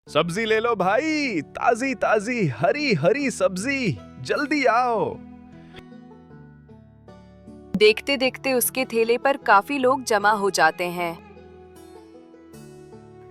सब्जी ले लो भाई, ताजी ताजी हरी हरी सब्जी, जल्दी आओ। देखते देखते उसके ठेले पर काफी लोग जमा हो जाते हैं।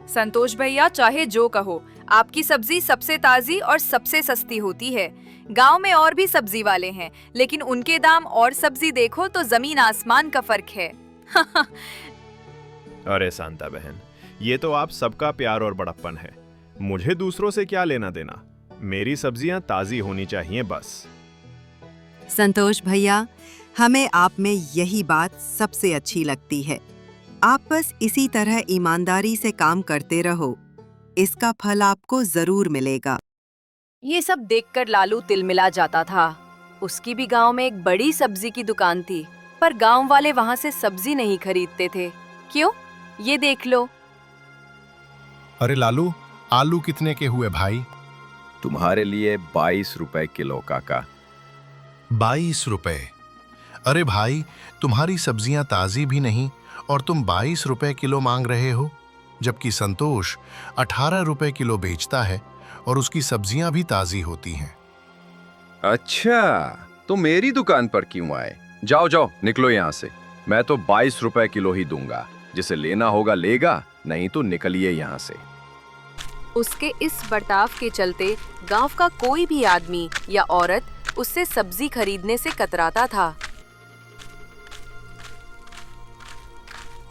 संतोष भैया, चाहे जो कहो, आपकी सब्जी सबसे ताजी और सबसे सस्ती होती है। गांव में और भी सब्जी वाले हैं, लेकिन उनके दाम और सब्जी देखो तो जमीन आसमान का फर्क है। अरे शांता बहन, ये तो आप सबका प्यार और बड़प्पन है। मुझे दूसरों से क्या लेना देना, मेरी सब्जियां ताजी होनी चाहिए बस। संतोष भैया, हमें आप में यही बात सबसे अच्छी लगती है। आप बस इसी तरह ईमानदारी से काम करते रहो, इसका फल आपको जरूर मिलेगा। ये सब देखकर लालू तिलमिला जाता था। उसकी भी गांव में एक बड़ी सब्जी की दुकान थी, पर गांव वाले वहां से सब्जी नहीं खरीदते थे। क्यों? ये देख लो। अरे लालू, आलू कितने के हुए भाई? तुम्हारे लिए 22 रुपए किलो काका। 22 रुपए? अरे भाई, तुम्हारी सब्जियां ताजी भी नहीं और तुम 22 रुपए किलो मांग रहे हो, जबकि संतोष 18 रुपए किलो बेचता है और उसकी सब्जियां भी ताजी होती हैं। अच्छा, तो मेरी दुकान पर क्यों आए? जाओ जाओ, निकलो यहाँ से। मैं तो 22 रुपए किलो ही दूंगा। जिसे लेना होगा लेगा, नहीं तो निकलिए यहाँ से। उसके इस बर्ताव के चलते गांव का कोई भी आदमी या औरत उससे सब्जी खरीदने से कतराता था।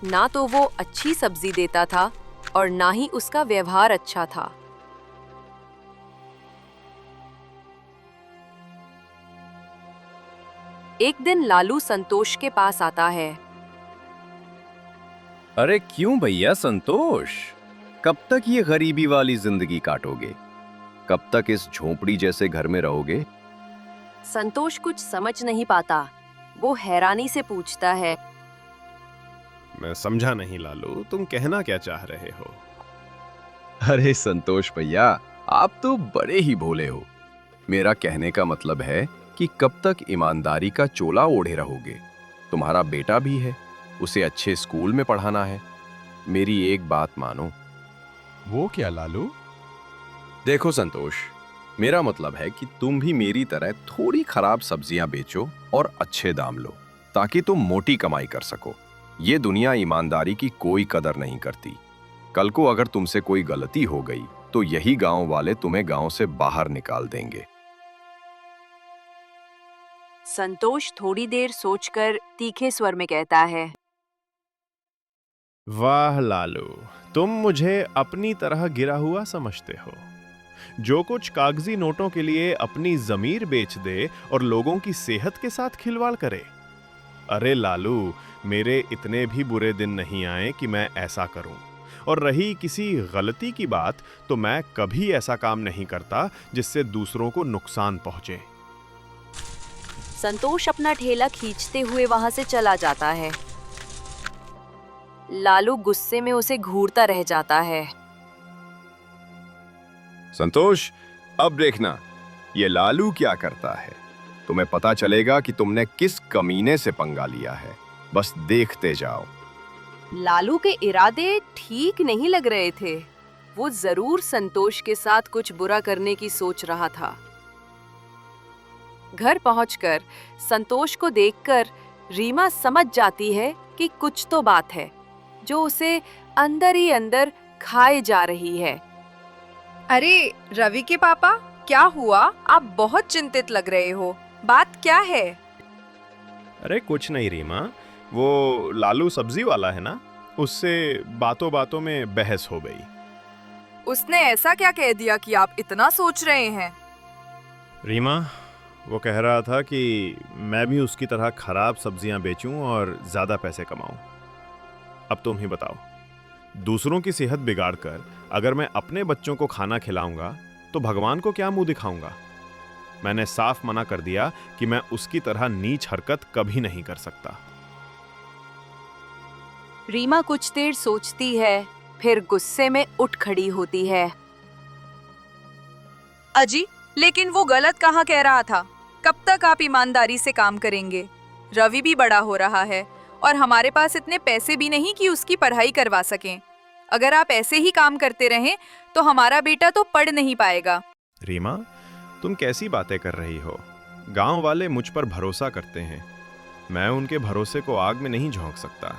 ना तो वो अच्छी सब्जी देता था और ना ही उसका व्यवहार अच्छा था। एक दिन लालू संतोष के पास आता है। अरे क्यों भैया संतोष, कब तक ये गरीबी वाली जिंदगी काटोगे? कब तक इस झोपड़ी जैसे घर में रहोगे? संतोष कुछ समझ नहीं पाता। वो हैरानी से पूछता है, मैं समझा नहीं लालू, तुम कहना क्या चाह रहे हो? अरे संतोष भैया, आप तो बड़े ही भोले हो। मेरा कहने का मतलब है कि कब तक ईमानदारी का चोला ओढ़े रहोगे? तुम्हारा बेटा भी है, उसे अच्छे स्कूल में पढ़ाना है। मेरी एक बात मानो। वो क्या लालू? देखो संतोष, मेरा मतलब है कि तुम भी मेरी तरह थोड़ी खराब सब्जियां बेचो और अच्छे दाम लो, ताकि तुम मोटी कमाई कर सको। ये दुनिया ईमानदारी की कोई कदर नहीं करती। कल को अगर तुमसे कोई गलती हो गई तो यही गांव वाले तुम्हें गांव से बाहर निकाल देंगे। संतोष थोड़ी देर सोचकर तीखे स्वर में कहता है, वाह लालू, तुम मुझे अपनी तरह गिरा हुआ समझते हो, जो कुछ कागजी नोटों के लिए अपनी जमीर बेच दे और लोगों की सेहत के साथ खिलवाड़ करे। अरे लालू, मेरे इतने भी बुरे दिन नहीं आए कि मैं ऐसा करूं। और रही किसी गलती की बात, तो मैं कभी ऐसा काम नहीं करता जिससे दूसरों को नुकसान पहुंचे। संतोष अपना ठेला खींचते हुए वहां से चला जाता है। लालू गुस्से में उसे घूरता रह जाता है। संतोष, अब देखना ये लालू क्या करता है। तुम्हें पता चलेगा कि तुमने किस कमीने से पंगा लिया है। बस देखते जाओ। लालू के इरादे ठीक नहीं लग रहे थे। वो जरूर संतोष के साथ कुछ बुरा करने की सोच रहा था। घर पहुंचकर संतोष को देखकर रीमा समझ जाती है कि कुछ तो बात है, जो उसे अंदर ही अंदर खाए जा रही है। अरे रवि के पापा, क्या हुआ? आप बहुत चिंतित लग रहे हो। बात क्या है? अरे कुछ नहीं रीमा, वो लालू सब्जी वाला है ना, उससे बातों बातों में बहस हो गई। उसने ऐसा क्या कह दिया कि आप इतना सोच रहे हैं? रीमा, वो कह रहा था कि मैं भी उसकी तरह खराब सब्जियां बेचूं और ज्यादा पैसे कमाऊं। अब तुम ही बताओ, दूसरों की सेहत बिगाड़कर अगर मैं अपने बच्चों को खाना खिलाऊंगा तो भगवान को क्या मुंह दिखाऊंगा? मैंने साफ मना कर दिया कि मैं उसकी तरह नीच हरकत कभी नहीं कर सकता। रीमा कुछ देर सोचती है, फिर गुस्से में उठ खड़ी होती है। अजी, लेकिन वो गलत कहाँ कह रहा था? कब तक आप ईमानदारी से काम करेंगे? रवि भी बड़ा हो रहा है और हमारे पास इतने पैसे भी नहीं कि उसकी पढ़ाई करवा सकें। अगर आप ऐसे ही काम करते रहें तो हमारा बेटा तो पढ़ नहीं पाएगा। रीमा, तुम कैसी बातें कर रही हो? गांव वाले मुझ पर भरोसा करते हैं। मैं उनके भरोसे को आग में नहीं झोंक सकता।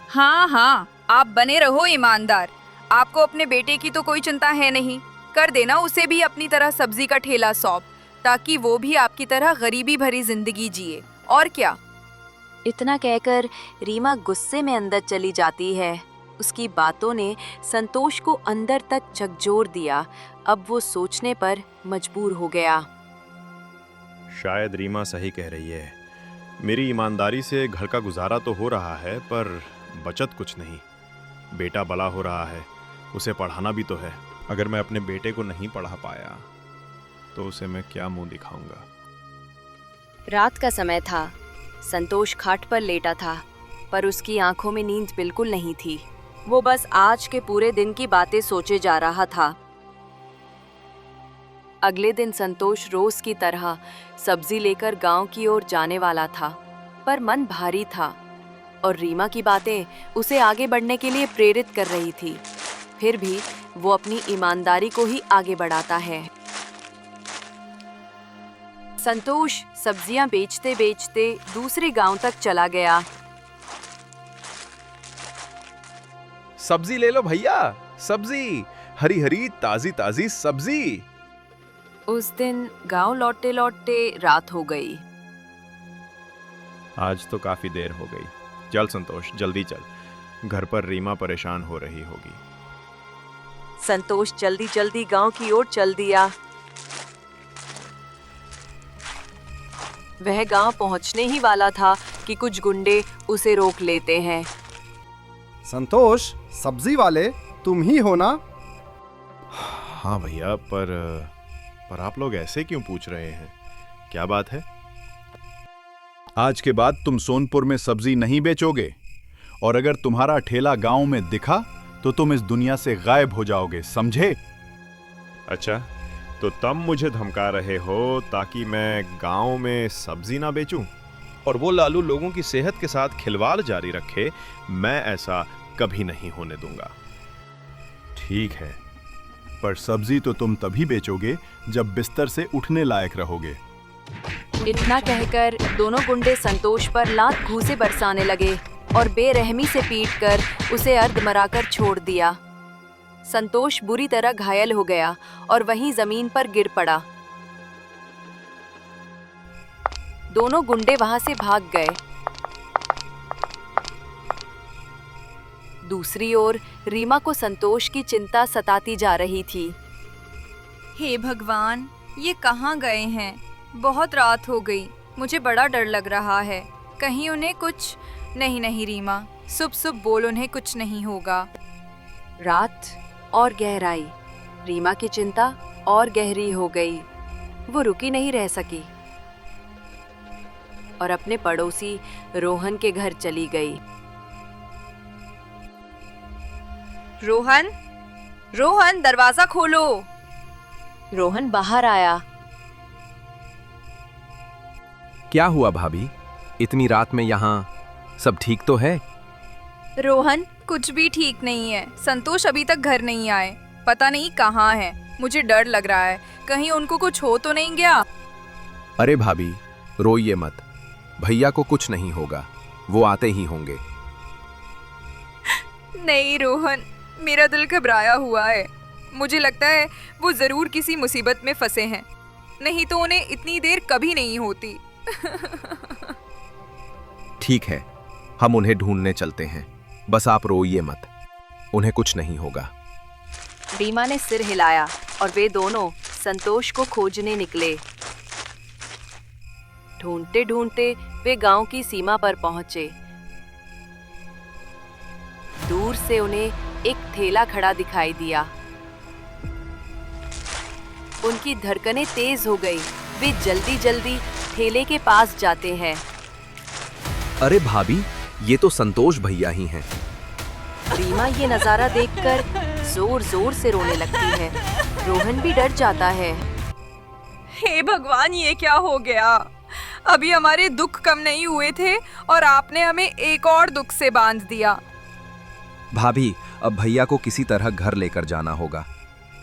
हाँ हाँ, आप बने रहो ईमानदार। आपको अपने बेटे की तो कोई चिंता है नहीं। कर देना उसे भी अपनी तरह सब्जी का ठेला सौंप, ताकि वो भी आपकी तरह गरीबी भरी जिंदगी जिए। और क्या। इतना कहकर रीमा गुस्से में अंदर चली जाती है। उसकी बातों ने संतोष को अंदर तक झकझोर दिया। अब वो सोचने पर मजबूर हो गया। शायद रीमा सही कह रही है। मेरी ईमानदारी से घर का गुजारा तो हो रहा है, पर बचत कुछ नहीं। बेटा बड़ा हो रहा है, उसे पढ़ाना भी तो है। अगर मैं अपने बेटे को नहीं पढ़ा पाया तो उसे मैं क्या मुंह दिखाऊंगा? रात का समय था। संतोष खाट पर लेटा था, पर उसकी आंखों में नींद बिल्कुल नहीं थी। वो बस आज के पूरे दिन की बातें सोचे जा रहा था। अगले दिन संतोष रोज की तरह सब्जी लेकर गांव की ओर जाने वाला था, पर मन भारी था और रीमा की बातें उसे आगे बढ़ने के लिए प्रेरित कर रही थी। फिर भी वो अपनी ईमानदारी को ही आगे बढ़ाता है। संतोष सब्जियां बेचते बेचते दूसरे गांव तक चला गया। सब्जी ले लो भैया, सब्जी, हरी हरी ताजी ताजी सब्जी। उस दिन गांव लौटते लौटते रात हो गई। आज तो काफी देर हो गई। चल संतोष, जल्दी चल, घर पर रीमा परेशान हो रही होगी। संतोष जल्दी जल्दी गांव की ओर चल दिया। वह गांव पहुंचने ही वाला था कि कुछ गुंडे उसे रोक लेते हैं। संतोष, सब्जी वाले तुम ही हो ना? हाँ भैया, पर आप लोग ऐसे क्यों पूछ रहे हैं? क्या बात है? आज के बाद तुम सोनपुर में सब्जी नहीं बेचोगे, और अगर तुम्हारा ठेला गांव में दिखा तो तुम इस दुनिया से गायब हो जाओगे, समझे? अच्छा, तो तब मुझे धमका रहे हो ताकि मैं गांव में सब्जी ना बेचूं और वो लालू लोगों की सेहत के साथ खिलवाड़ जारी रखे। मैं ऐसा कभी नहीं होने दूंगा। ठीक है, पर सब्जी तो तुम तभी बेचोगे जब बिस्तर से उठने लायक रहोगे। इतना कहकर दोनों गुंडे संतोष पर लात घूंसे बरसाने लगे और बेरहमी से पीटकर उसे अर्धमराकर छोड़ दिया। संतोष बुरी तरह घायल हो गया और वहीं जमीन पर गिर पड़ा। दोनों गुंडे वहां से भाग गए। दूसरी ओर रीमा को संतोष की चिंता सताती जा रही थी। हे भगवान, ये कहाँ गए हैं? बहुत रात हो गई, मुझे बड़ा डर लग रहा है। कहीं उन्हें कुछ नहीं रीमा, सुबह बोल, उन्हें कुछ नहीं होगा। रात और गहराई। रीमा की चिंता और गहरी हो गई। वो रुकी नहीं रह सकी और अपने पड़ोसी रोहन के घर चली गई। रोहन, रोहन, दरवाजा खोलो। रोहन बाहर आया। क्या हुआ भाभी? इतनी रात में यहाँ सब ठीक तो है? रोहन, कुछ भी ठीक नहीं है। संतोष अभी तक घर नहीं आए, पता नहीं कहाँ है। मुझे डर लग रहा है, कहीं उनको कुछ हो तो नहीं गया। अरे भाभी, रोइए मत, भैया को कुछ नहीं होगा, वो आते ही होंगे। नहीं रोहन, मेरा दिल घबराया हुआ है। मुझे लगता है वो जरूर किसी मुसीबत में फंसे हैं, नहीं तो उन्हें इतनी देर कभी नहीं होती। ठीक है, हम उन्हें ढूंढने चलते हैं, बस आप रोइए मत, उन्हें कुछ नहीं होगा। रीमा ने सिर हिलाया और वे दोनों संतोष को खोजने निकले। ढूंढते ढूंढते वे गांव की सीमा पर पहुंचे। दूर से उन्हें एक ठेला खड़ा दिखाई दिया। उनकी धड़कनें तेज हो गई। वे जल्दी जल्दी ठेले के पास जाते हैं। अरे भाभी, ये तो संतोष भैया ही हैं। रीमा ये नजारा देखकर जोर जोर से रोने लगती है। रोहन भी डर जाता है। हे भगवान, ये क्या हो गया? अभी हमारे दुख कम नहीं हुए थे और आपने हमें एक और दुख से बांध दिया। भाभी, अब भैया को किसी तरह घर लेकर जाना होगा।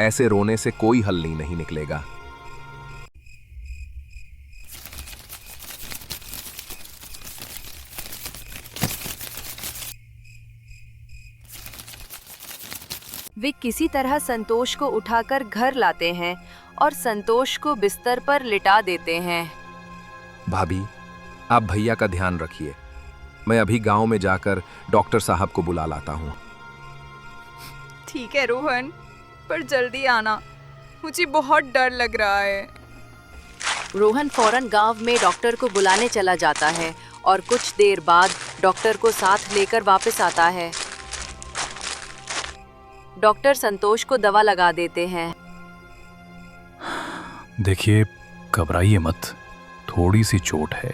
ऐसे रोने से कोई हल नहीं निकलेगा। वे किसी तरह संतोष को उठाकर घर लाते हैं और संतोष को बिस्तर पर लिटा देते हैं। भाभी, आप भैया का ध्यान रखिए। मैं अभी गांव में जाकर डॉक्टर साहब को बुला लाता हूँ। ठीक है रोहन, पर जल्दी आना, मुझे बहुत डर लग रहा है। रोहन फौरन गांव में डॉक्टर को बुलाने चला जाता है और कुछ देर बाद डॉक्टर को साथ लेकर वापस आता है। डॉक्टर संतोष को दवा लगा देते हैं। देखिए, घबराइए मत, थोड़ी सी चोट है,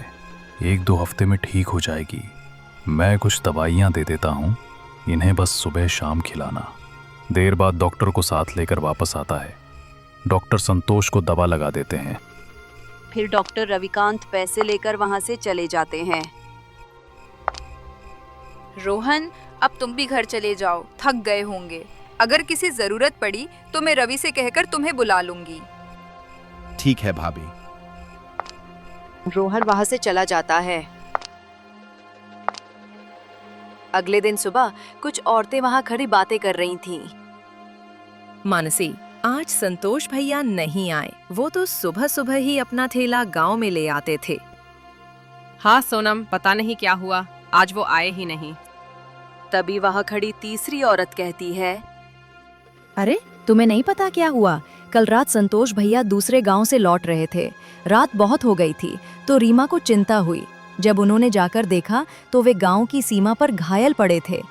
1-2 हफ्ते में ठीक हो जाएगी। मैं कुछ दवाइयाँ दे देता हूँ, इन्हें बस सुबह शाम खिलाना। देर बाद डॉक्टर को साथ लेकर वापस आता है। डॉक्टर संतोष को दवा लगा देते हैं। फिर डॉक्टर रविकांत पैसे लेकर वहां से चले जाते हैं। रोहन, अब तुम भी घर चले जाओ, थक गए होंगे। अगर किसी जरूरत पड़ी तो मैं रवि से कहकर तुम्हें बुला लूंगी। ठीक है भाभी। रोहन वहां से चला जाता है। अगले दिन सुबह कुछ औरतें वहां खड़ी बातें कर रही थीं। मानसी, आज संतोष भैया नहीं आए। वो तो सुबह सुबह ही अपना ठेला गांव में ले आते थे। हाँ सोनम, पता नहीं क्या हुआ, आज वो आए ही नहीं। तभी वहां खड़ी तीसरी औरत कहती है, अरे तुम्हें नहीं पता क्या हुआ? कल रात संतोष भैया दूसरे गांव से लौट रहे थे। रात बहुत हो गई थी तो रीमा को चिंता हुई। जब उन्होंने जाकर देखा तो वे गांव की सीमा पर घायल पड़े थे।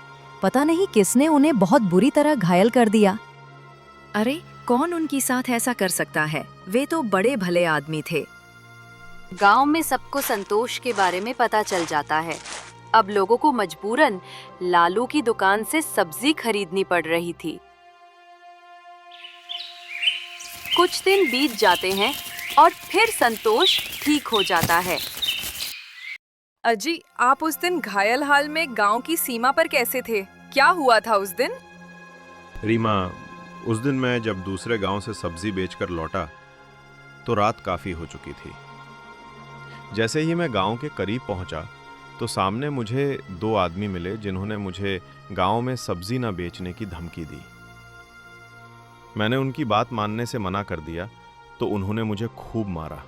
पता नहीं किसने उन्हें बहुत बुरी तरह घायल कर दिया। अरे कौन उनके साथ ऐसा कर सकता है? वे तो बड़े भले आदमी थे। गांव में सबको संतोष के बारे में पता चल जाता है। अब लोगों को मजबूरन लालू की दुकान से सब्जी खरीदनी पड़ रही थी। कुछ दिन बीत जाते हैं और फिर संतोष ठीक हो जाता है। अजी, आप उस दिन घायल हाल में गांव की सीमा पर कैसे थे? क्या हुआ था उस दिन? रीमा, उस दिन मैं जब दूसरे गांव से सब्जी बेचकर लौटा तो रात काफी हो चुकी थी। जैसे ही मैं गांव के करीब पहुंचा तो सामने मुझे 2 आदमी मिले जिन्होंने मुझे गांव में सब्जी न बेचने की धमकी दी। मैंने उनकी बात मानने से मना कर दिया तो उन्होंने मुझे खूब मारा।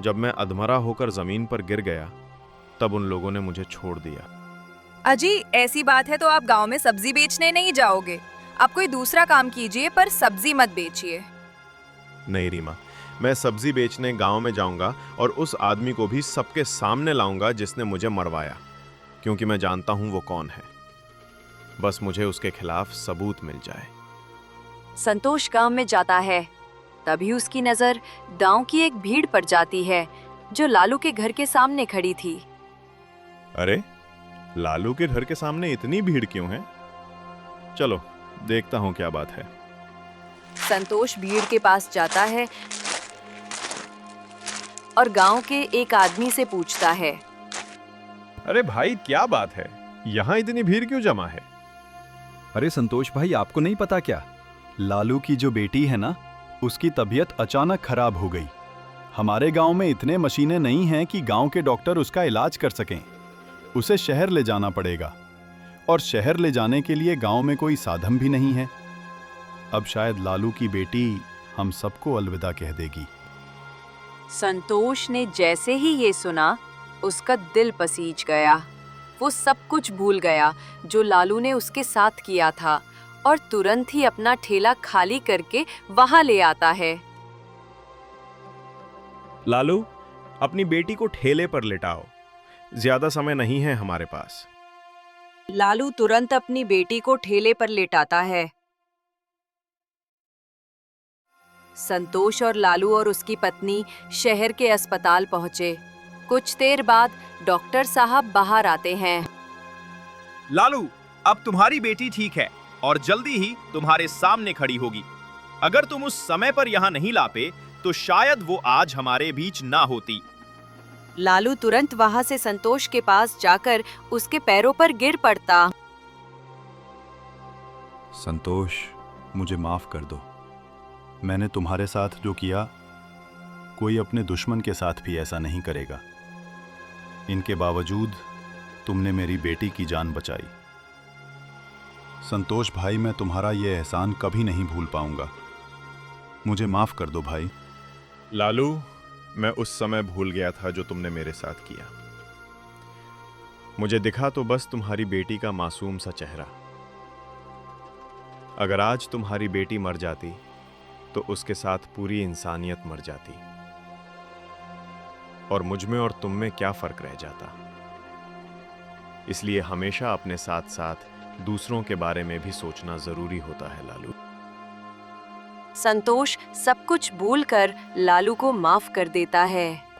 जब मैं अधमरा होकर जमीन पर गिर गया तब उन लोगों ने मुझे छोड़ दिया। अजी, ऐसी बात है तो आप गांव में सब्जी बेचने नहीं जाओगे। आप कोई दूसरा काम कीजिए, पर सब्जी मत बेचिए। नहीं रीमा, मैं सब्जी बेचने गांव में जाऊंगा और उस आदमी को भी सबके सामने लाऊंगा जिसने मुझे मरवाया, क्योंकि मैं जानता हूं वो कौन है। बस मुझे उसके खिलाफ सबूत मिल जाए। संतोष गांव में जाता है। तभी उसकी नजर गांव की एक भीड़ पर जाती है जो लालू के घर के सामने खड़ी थी। अरे, लालू के घर के सामने इतनी भीड़ क्यों है? चलो देखता हूं क्या बात है। संतोष भीड़ के पास जाता है और गांव के एक आदमी से पूछता है, अरे भाई, क्या बात है? यहां इतनी भीड़ क्यों जमा है? अरे संतोष भाई, आपको नहीं पता क्या? लालू की जो बेटी है ना, उसकी तबीयत अचानक खराब हो गई। हमारे गांव में इतने मशीनें नहीं हैं कि गांव के डॉक्टर उसका इलाज कर सकें। उसे शहर ले जाना पड़ेगा और शहर ले जाने के लिए गांव में कोई साधन भी नहीं है। अब शायद लालू की बेटी हम सबको अलविदा कह देगी। संतोष ने जैसे ही ये सुना, उसका दिल पसीज गया। वो सब कुछ भूल गया जो लालू ने उसके साथ किया था और तुरंत ही अपना ठेला खाली करके वहां ले आता है। लालू, अपनी बेटी को ठेले पर लिटाओ, ज्यादा समय नहीं है हमारे पास। लालू तुरंत अपनी बेटी को ठेले पर लेटाता है। संतोष और लालू और उसकी पत्नी शहर के अस्पताल पहुंचे। कुछ देर बाद डॉक्टर साहब बाहर आते हैं। लालू, अब तुम्हारी बेटी ठीक है और जल्दी ही तुम्हारे सामने खड़ी होगी। अगर तुम उस समय पर यहाँ नहीं लाते तो शायद वो आज हमारे बीच ना होती। लालू तुरंत वहां से संतोष के पास जाकर उसके पैरों पर गिर पड़ता। संतोष, मुझे माफ कर दो। मैंने तुम्हारे साथ जो किया, कोई अपने दुश्मन के साथ भी ऐसा नहीं करेगा। इनके बावजूद तुमने मेरी बेटी की जान बचाई। संतोष भाई, मैं तुम्हारा ये एहसान कभी नहीं भूल पाऊंगा। मुझे माफ कर दो भाई। लालू, मैं उस समय भूल गया था जो तुमने मेरे साथ किया। मुझे दिखा तो बस तुम्हारी बेटी का मासूम सा चेहरा। अगर आज तुम्हारी बेटी मर जाती तो उसके साथ पूरी इंसानियत मर जाती, और मुझ में और तुम में क्या फर्क रह जाता। इसलिए हमेशा अपने साथ साथ दूसरों के बारे में भी सोचना जरूरी होता है लालू। संतोष सब कुछ भूलकर लालू को माफ कर देता है।